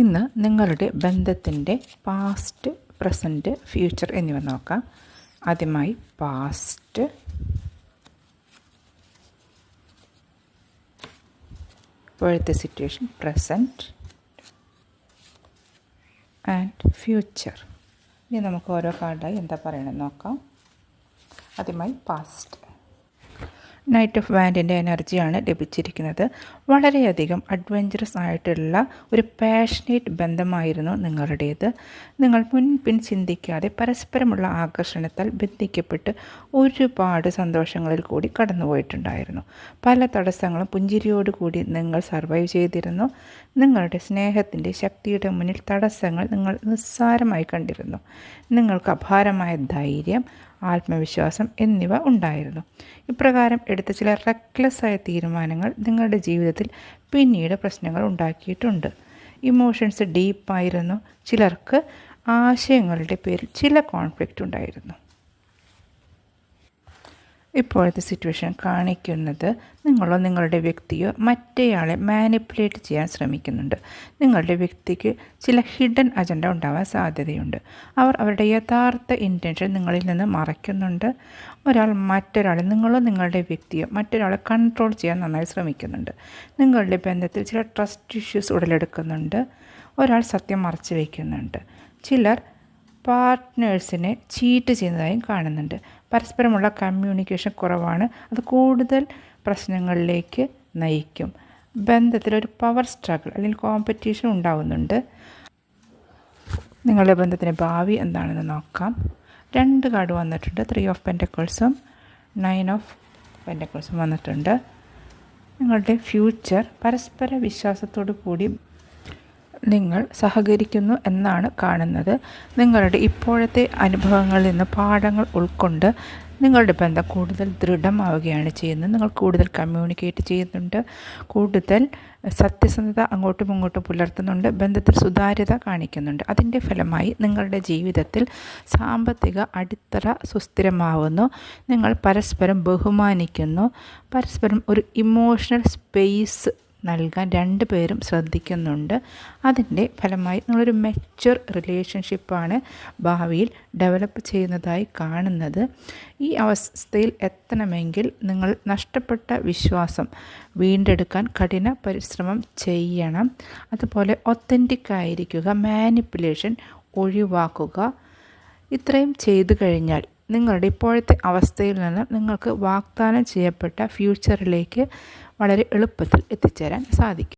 ഇന്ന് നിങ്ങളുടെ ബന്ധത്തിൻ്റെ പാസ്റ്റ്, പ്രസൻറ്റ്, ഫ്യൂച്ചർ എന്നിവ നോക്കാം. ആദ്യമായി പാസ്റ്റ്. ഇപ്പോഴത്തെ സിറ്റുവേഷൻ പ്രസൻറ്റ് ആൻഡ് ഫ്യൂച്ചർ. ഇനി നമുക്ക് ഓരോ കാർഡായി എന്താ പറയണമെന്ന് നോക്കാം. ആദ്യമായി പാസ്റ്റ്. നൈറ്റ് ഓഫ് വാൻഡിൻ്റെ എനർജിയാണ് ലഭിച്ചിരിക്കുന്നത്. വളരെയധികം അഡ്വഞ്ചറസ് ആയിട്ടുള്ള ഒരു പാഷനേറ്റ് ബന്ധമായിരുന്നു നിങ്ങളുടേത്. നിങ്ങൾ മുൻപിൻ ചിന്തിക്കാതെ പരസ്പരമുള്ള ആകർഷണത്താൽ ബന്ധിക്കപ്പെട്ട് ഒരുപാട് സന്തോഷങ്ങളിൽ കൂടി കടന്നുപോയിട്ടുണ്ടായിരുന്നു. പല തടസ്സങ്ങളും പുഞ്ചിരിയോടുകൂടി നിങ്ങൾ സർവൈവ് ചെയ്തിരുന്നു. നിങ്ങളുടെ സ്നേഹത്തിൻ്റെ ശക്തിയുടെ മുന്നിൽ തടസ്സങ്ങൾ നിങ്ങൾ നിസ്സാരമായി കണ്ടിരുന്നു. നിങ്ങൾക്ക് അപാരമായ ധൈര്യം, ആത്മവിശ്വാസം എന്നിവ ഉണ്ടായിരുന്നു. ഇപ്രകാരം എടുത്ത ചില റെക്ലെസ്സായ തീരുമാനങ്ങൾ നിങ്ങളുടെ ജീവിതത്തിൽ പിന്നീട് പ്രശ്നങ്ങൾ ഉണ്ടാക്കിയിട്ടുണ്ട്. ഇമോഷൻസ് ഡീപ്പായിരുന്നു. ചിലർക്ക് ആശയങ്ങളുടെ പേരിൽ ചില കോൺഫ്ലിക്റ്റ് ഉണ്ടായിരുന്നു. ഇപ്പോഴത്തെ സിറ്റുവേഷൻ കാണിക്കുന്നത് നിങ്ങളോ നിങ്ങളുടെ വ്യക്തിയോ മറ്റേയാളെ മാനിപ്പുലേറ്റ് ചെയ്യാൻ ശ്രമിക്കുന്നുണ്ട്. നിങ്ങളുടെ വ്യക്തിക്ക് ചില ഹിഡൻ അജണ്ട ഉണ്ടാവാൻ സാധ്യതയുണ്ട്. അവർ അവരുടെ യഥാർത്ഥ ഇൻറ്റൻഷൻ നിങ്ങളിൽ നിന്ന് മറയ്ക്കുന്നുണ്ട്. മറ്റൊരാളെ, നിങ്ങളോ നിങ്ങളുടെ വ്യക്തിയോ മറ്റൊരാളെ കൺട്രോൾ ചെയ്യാൻ നന്നായി ശ്രമിക്കുന്നുണ്ട്. നിങ്ങളുടെ ബന്ധത്തിൽ ചില ട്രസ്റ്റ് ഇഷ്യൂസ് ഉടലെടുക്കുന്നുണ്ട്. ഒരാൾ സത്യം മറച്ചു വയ്ക്കുന്നുണ്ട്. ചിലർ പാർട്ട്നേഴ്സിനെ ചീറ്റ് ചെയ്യുന്നതായും കാണുന്നുണ്ട്. പരസ്പരമുള്ള കമ്മ്യൂണിക്കേഷൻ കുറവാണ്. അത് കൂടുതൽ പ്രശ്നങ്ങളിലേക്ക് നയിക്കും. ബന്ധത്തിലൊരു പവർ സ്ട്രഗിൾ അല്ലെങ്കിൽ കോമ്പറ്റീഷൻ ഉണ്ടാകുന്നുണ്ട്. നിങ്ങളുടെ ബന്ധത്തിൻ്റെ ഭാവി എന്താണെന്ന് നോക്കാം. 2 കാർഡ് വന്നിട്ടുണ്ട്. 3 ഓഫ് പെൻറ്റക്കിൾസും 9 ഓഫ് പെൻറ്റക്കിൾസും വന്നിട്ടുണ്ട്. നിങ്ങളുടെ ഫ്യൂച്ചർ പരസ്പര വിശ്വാസത്തോടു കൂടി നിങ്ങൾ സഹകരിക്കുന്നു എന്നാണ് കാണുന്നത്. നിങ്ങളുടെ ഇപ്പോഴത്തെ അനുഭവങ്ങളിൽ നിന്ന് പാഠങ്ങൾ ഉൾക്കൊണ്ട് നിങ്ങളുടെ ബന്ധം കൂടുതൽ ദൃഢമാവുകയാണ് ചെയ്യുന്നത്. നിങ്ങൾ കൂടുതൽ കമ്മ്യൂണിക്കേറ്റ് ചെയ്യുന്നുണ്ട്. കൂടുതൽ സത്യസന്ധത അങ്ങോട്ടും ഇങ്ങോട്ടും പുലർത്തുന്നുണ്ട്. ബന്ധത്തിൽ സുതാര്യത കാണിക്കുന്നുണ്ട്. അതിൻ്റെ ഫലമായി നിങ്ങളുടെ ജീവിതത്തിൽ സാമ്പത്തിക അടിത്തറ സുസ്ഥിരമാവുന്നു. നിങ്ങൾ പരസ്പരം ബഹുമാനിക്കുന്നു. പരസ്പരം ഒരു ഇമോഷണൽ സ്പേസ് നൽകാൻ 2 പേരും ശ്രദ്ധിക്കുന്നുണ്ട്. അതിൻ്റെ ഫലമായി നിങ്ങളൊരു മെച്വർ റിലേഷൻഷിപ്പാണ് ഭാവിയിൽ ഡെവലപ്പ് ചെയ്യുന്നതായി കാണുന്നത്. ഈ അവസ്ഥയിൽ എത്തണമെങ്കിൽ നിങ്ങൾ നഷ്ടപ്പെട്ട വിശ്വാസം വീണ്ടെടുക്കാൻ കഠിന പരിശ്രമം ചെയ്യണം. അതുപോലെ ഒത്തൻറ്റിക് ആയിരിക്കുക, മാനിപ്പുലേഷൻ ഒഴിവാക്കുക. ഇത്രയും ചെയ്തു കഴിഞ്ഞാൽ നിങ്ങളുടെ ഇപ്പോഴത്തെ അവസ്ഥയിൽ നിന്ന് നിങ്ങൾക്ക് വാഗ്ദാനം ചെയ്യപ്പെട്ട ഫ്യൂച്ചറിലേക്ക് വളരെ എളുപ്പത്തിൽ എത്തിച്ചേരാൻ സാധിക്കും.